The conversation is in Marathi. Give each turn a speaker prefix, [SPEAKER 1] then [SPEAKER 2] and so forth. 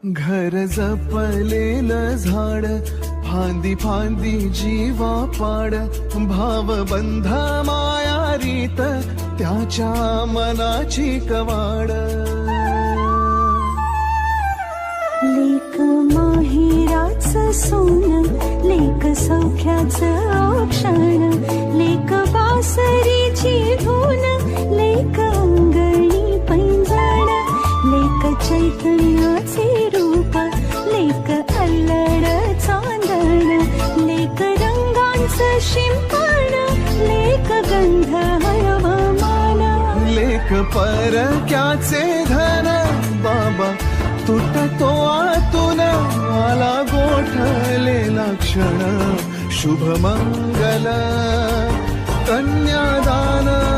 [SPEAKER 1] घर जपलेलं झाड, फांदी फांदी जीवा पाड, भावबंध माया रीत त्याच्या मनाची कवाड.
[SPEAKER 2] लेक माहेराचं सोन, लेक सौख्याचं औक्षण, लेक बासरीची धून, लेक अंगणी पैंजण, लेक चैतन्याचे रूप, लेक अल्लड चांदण, लेक रंगांचं शिंपण, लेक गंध हळवमान,
[SPEAKER 1] लेक परक्याचे धन, बाबा तुटतो आतून आला गोठलेला क्षण. शुभ मंगल कन्यादान.